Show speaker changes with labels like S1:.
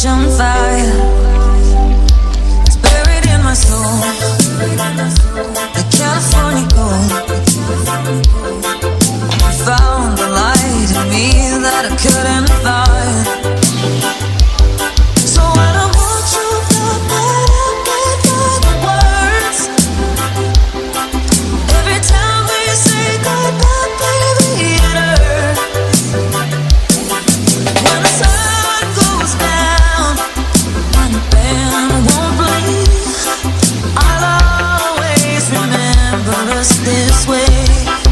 S1: passion fire. It's buried in my soul. The California gold. Found the light in me that I couldn't find. So when I want you, thought that I can't find the words. Every time we say goodbye, baby, it hurts. When the sun goes down and the band won't play, I'll always remember us this way.